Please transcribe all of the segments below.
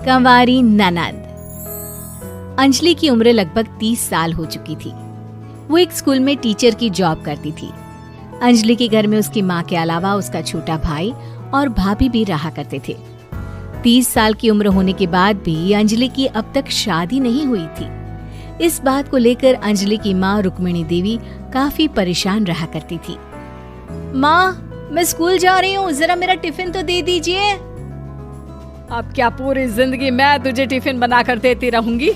कंवारी ननद। अंजलि की उम्र लगभग 30 साल हो चुकी थी। वो एक स्कूल में टीचर की जॉब करती थी। अंजलि के घर में उसकी माँ के अलावा उसका छोटा भाई और भाभी भी रहा करते थे। 30 साल की उम्र होने के बाद भी अंजलि की अब तक शादी नहीं हुई थी। इस बात को लेकर अंजलि की माँ रुक्मिणी देवी काफी परेशान रहा करती थी। माँ, मैं स्कूल जा रही हूँ, जरा मेरा टिफिन तो दे दीजिए। अब क्या पूरी जिंदगी मैं तुझे टिफिन बनाकर देती रहूंगी?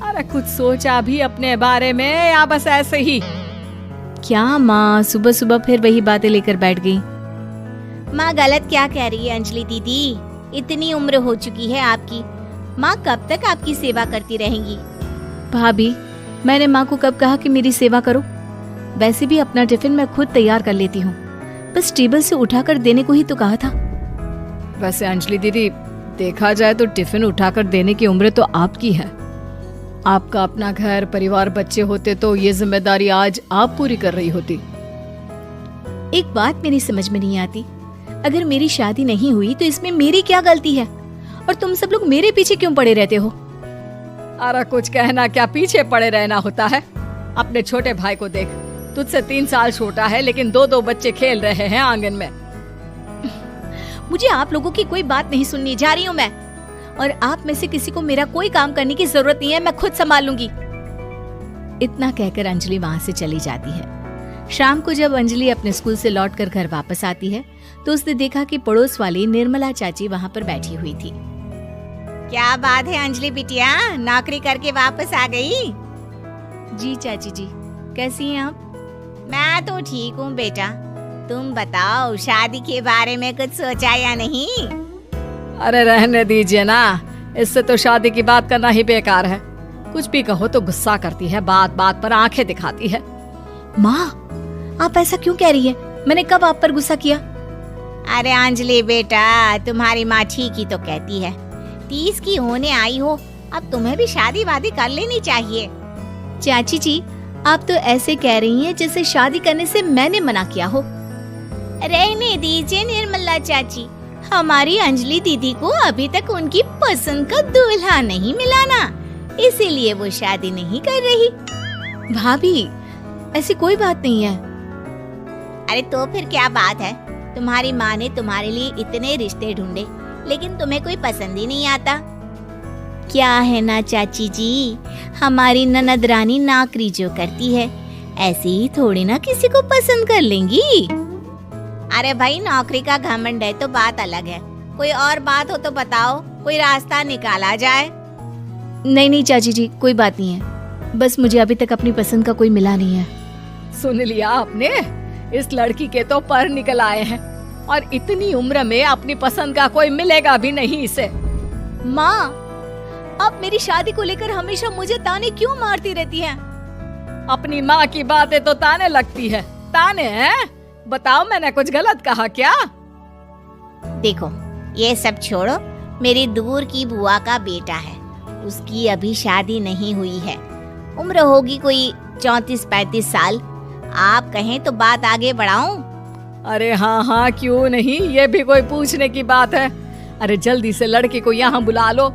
अरे कुछ सोचा भी अपने बारे में या बस ऐसे ही? क्या माँ, सुबह सुबह फिर वही बातें लेकर बैठ गई। माँ गलत क्या कह रही है अंजलि दीदी? इतनी उम्र हो चुकी है आपकी, माँ कब तक आपकी सेवा करती रहेंगी? भाभी, मैंने माँ को कब कहा कि मेरी सेवा करो? वैसे भी अपना टिफिन मैं खुद तैयार कर लेती हूँ, बस टेबल से उठाकर देने को ही तो कहा था। वैसे अंजलि दीदी, देखा जाए तो टिफिन उठाकर देने की उम्र तो आपकी है। आपका अपना घर परिवार बच्चे होते तो ये जिम्मेदारी आज आप पूरी कर रही होती। एक बात मेरी समझ में नहीं आती, अगर मेरी शादी नहीं हुई तो इसमें मेरी क्या गलती है? और तुम सब लोग मेरे पीछे क्यों पड़े रहते हो? अरे कुछ कहना क्या पीछे पड़े रहना होता है? अपने छोटे भाई को देख, तुझसे 3 साल छोटा है लेकिन 2 बच्चे खेल रहे हैं आंगन में। मुझे आप लोगों की कोई बात नहीं सुननी, जा रही हूँ मैं। और आप में से किसी को मेरा कोई काम करने की जरूरत नहीं है, मैं खुद संभाल लूंगी। इतना कहकर अंजलि वहां से चली जाती है। शाम को जब अंजलि अपने स्कूल से लौटकर घर वापस आती है तो उसने देखा कि पड़ोस वाली निर्मला चाची वहां पर बैठी हुई थी। क्या बात है अंजलि बिटिया, नौकरी करके वापस आ गई? जी चाची जी, कैसी हैं आप? मैं तो ठीक हूँ बेटा, तुम बताओ शादी के बारे में कुछ सोचा या नहीं? अरे रहने दीजिए ना, इससे तो शादी की बात करना ही बेकार है। कुछ भी कहो तो गुस्सा करती है, बात बात पर आंखें दिखाती है। माँ, आप ऐसा क्यों कह रही है? मैंने कब आप पर गुस्सा किया? अरे अंजलि बेटा, तुम्हारी माँ ठीक ही तो कहती है। 30 की होने आई हो, अब तुम्हें भी शादी वादी कर लेनी चाहिए। चाची जी, आप तो ऐसे कह रही हैं जैसे शादी करने से मैंने मना किया हो। रहने दीजिए निर्मला चाची, हमारी अंजलि दीदी को अभी तक उनकी पसंद का दूल्हा नहीं मिला ना, इसीलिए वो शादी नहीं कर रही। भाभी, ऐसी कोई बात नहीं है। अरे तो फिर क्या बात है? तुम्हारी माँ ने तुम्हारे लिए इतने रिश्ते ढूंढे लेकिन तुम्हें कोई पसंद ही नहीं आता। क्या है ना चाची जी, हमारी ननद रानी नौकरी जो करती है ऐसे ही थोड़ी ना किसी को पसंद कर लेंगी। अरे भाई, नौकरी का घमंड है तो बात अलग है, कोई और बात हो तो बताओ, कोई रास्ता निकाला जाए। नहीं नहीं चाची जी, कोई बात नहीं है, बस मुझे अभी तक अपनी पसंद का कोई मिला नहीं है। सुन लिया आपने, इस लड़की के तो पर निकल आए हैं और इतनी उम्र में अपनी पसंद का कोई मिलेगा भी नहीं इसे। माँ, आप मेरी शादी को लेकर हमेशा मुझे ताने क्यों मारती रहती हैं? अपनी माँ की बातें तो ताने लगती है। ताने हैं? बताओ, मैंने कुछ गलत कहा क्या? देखो, ये सब छोड़ो, मेरी दूर की बुआ का बेटा है, उसकी अभी शादी नहीं हुई है, उम्र होगी कोई 34-35 साल। आप कहें तो बात आगे बढ़ाऊं? अरे हाँ हाँ, क्यों नहीं, ये भी कोई पूछने की बात है। अरे जल्दी से लड़के को यहाँ बुला लो।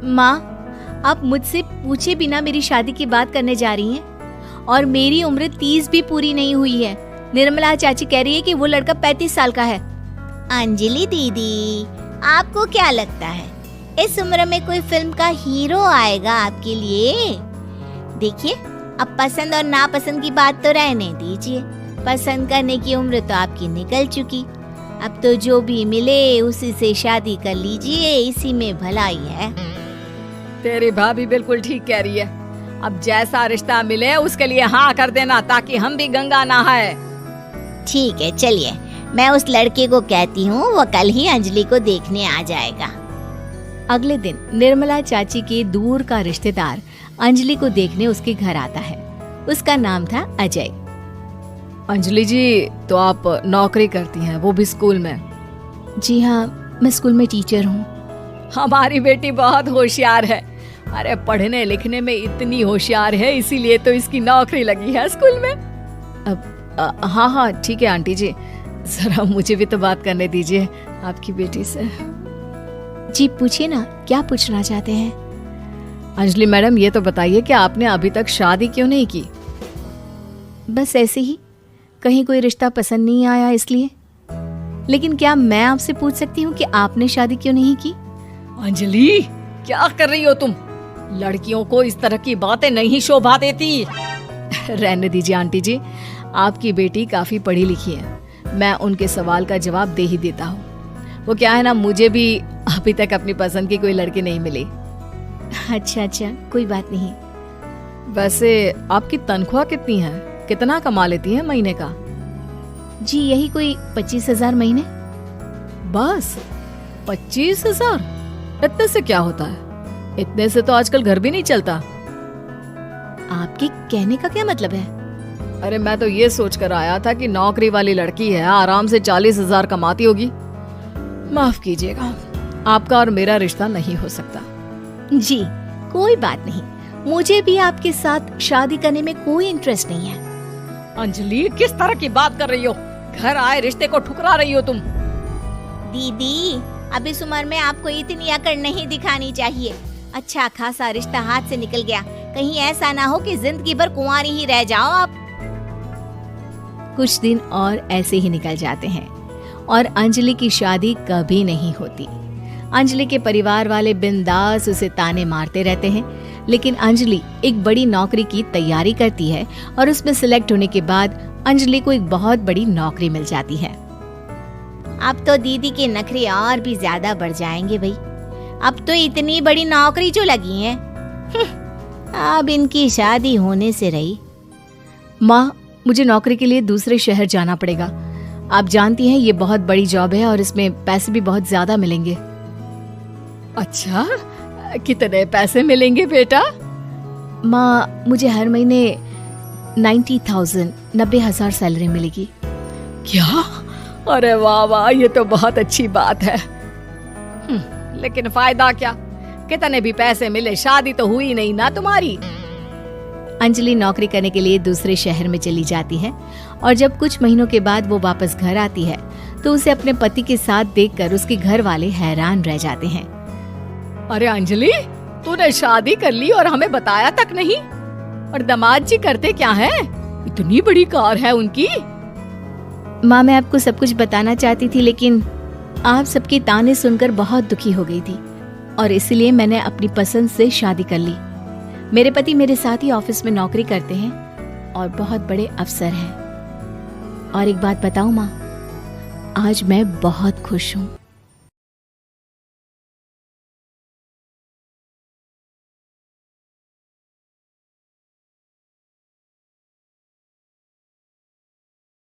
माँ, आप मुझसे पूछे बिना मेरी शादी की बात करने जा रही हैं, और मेरी उम्र 30 भी पूरी नहीं हुई है। निर्मला चाची कह रही है कि वो लड़का 35 साल का है। अंजलि दीदी, आपको क्या लगता है इस उम्र में कोई फिल्म का हीरो आएगा आपके लिए? देखिए, अब पसंद और नापसंद की बात तो रहने दीजिए, पसंद करने की उम्र तो आपकी निकल चुकी। अब तो जो भी मिले उसी से शादी कर लीजिए, इसी में भलाई है। तेरी भाभी बिल्कुल ठीक कह रही है। अब जैसा रिश्ता मिले उसके लिए हाँ कर देना, ताकि हम भी गंगा नहाए। ठीक है, चलिए मैं उस लड़के को कहती हूँ, वो कल ही अंजलि को देखने आ जाएगा। अगले दिन निर्मला चाची के दूर का रिश्तेदार अंजलि को देखने उसके घर आता है। उसका नाम था अजय। अंजलि जी, तो आप नौकरी करती हैं, वो भी स्कूल में? जी हाँ, मैं स्कूल में टीचर हूँ। हमारी बेटी बहुत होशियार है। अरे पढ़ने लिखने में इतनी होशियार है, इसीलिए तो इसकी नौकरी लगी है स्कूल में। हाँ हाँ ठीक है आंटी जी, जरा मुझे भी तो बात करने दीजिए आपकी बेटी से। जी पूछिए ना, क्या पूछना चाहते हैं? अंजलि मैडम, ये तो बताइए कि आपने अभी तक शादी क्यों नहीं की? बस ऐसे ही, कहीं कोई रिश्ता पसंद नहीं आया इसलिए। लेकिन क्या मैं आपसे पूछ सकती हूँ कि आपने शादी क्यों नहीं की? अंजलि, क्या कर रही हो तुम? लड़कियों को इस तरह की बातें नहीं शोभा देती। रहने दीजिए आंटी जी, आपकी बेटी काफी पढ़ी लिखी है, मैं उनके सवाल का जवाब दे ही देता हूँ। वो क्या है ना, मुझे भी अभी तक अपनी पसंद की कोई लड़की नहीं मिली। अच्छा, कोई बात नहीं। वैसे आपकी तनख्वाह कितनी है? कितना कमा लेती है महीने का? जी यही कोई 25,000 महीने। बस 25,000? इतने से क्या होता है? इतने से तो आजकल घर भी नहीं चलता। आपके कहने का क्या मतलब है? अरे मैं तो ये सोच कर आया था कि नौकरी वाली लड़की है, आराम से 40,000 कमाती होगी। माफ कीजिएगा, आपका और मेरा रिश्ता नहीं हो सकता। जी कोई बात नहीं, मुझे भी आपके साथ शादी करने में कोई इंटरेस्ट नहीं है। अंजलि, किस तरह की बात कर रही हो? घर आए रिश्ते को ठुकरा रही हो तुम। दीदी, अब इस उम्र में आपको इतनी अकड़ नहीं दिखानी चाहिए। अच्छा खासा रिश्ता हाथ से निकल गया, कहीं ऐसा ना हो कि जिंदगी भर कुंवारी ही रह जाओ आप। कुछ दिन और ऐसे ही निकल जाते हैं और अंजलि की शादी कभी नहीं होती। अंजलि के परिवार वाले बिंदास उसे ताने मारते रहते हैं, लेकिन अंजलि एक बड़ी नौकरी की तैयारी करती है और उसमें सिलेक्ट होने के बाद अंजलि को एक बहुत बड़ी नौकरी मिल जाती है। अब तो दीदी के नखरे और भी ज्यादा बढ़ जाएंगे भाई। अब तो इतनी बड़ी नौकरी जो लगी है, अब इनकी शादी होने से रही। माँ, मुझे नौकरी के लिए दूसरे शहर जाना पड़ेगा। आप जानती हैं ये बहुत बड़ी जॉब है और इसमें पैसे भी बहुत ज्यादा मिलेंगे। अच्छा, कितने पैसे मिलेंगे बेटा? माँ, मुझे हर महीने 90,000 सैलरी मिलेगी। क्या? अरे वाह वाह, ये तो बहुत अच्छी बात है। लेकिन फायदा क्या? कितने भी पैसे मिले, शादी तो हुई नहीं ना तुम्हारी। अंजलि नौकरी करने के लिए दूसरे शहर में चली जाती है और जब कुछ महीनों के बाद वो वापस घर आती है तो उसे अपने पति के साथ देखकर उसके घर वाले हैरान रह जाते हैं। अरे अंजलि, तूने शादी कर ली और हमें बताया तक नहीं। और दामाद जी करते क्या हैं? इतनी बड़ी कार है उनकी। माँ, मैं आपको सब कुछ बताना चाहती थी, लेकिन आप सबके ताने सुनकर बहुत दुखी हो गई थी और इसलिए मैंने अपनी पसंद से शादी कर ली। मेरे पति मेरे साथ ही ऑफिस में नौकरी करते हैं और बहुत बड़े अफसर हैं। और एक बात बताऊं माँ, आज मैं बहुत खुश हूँ।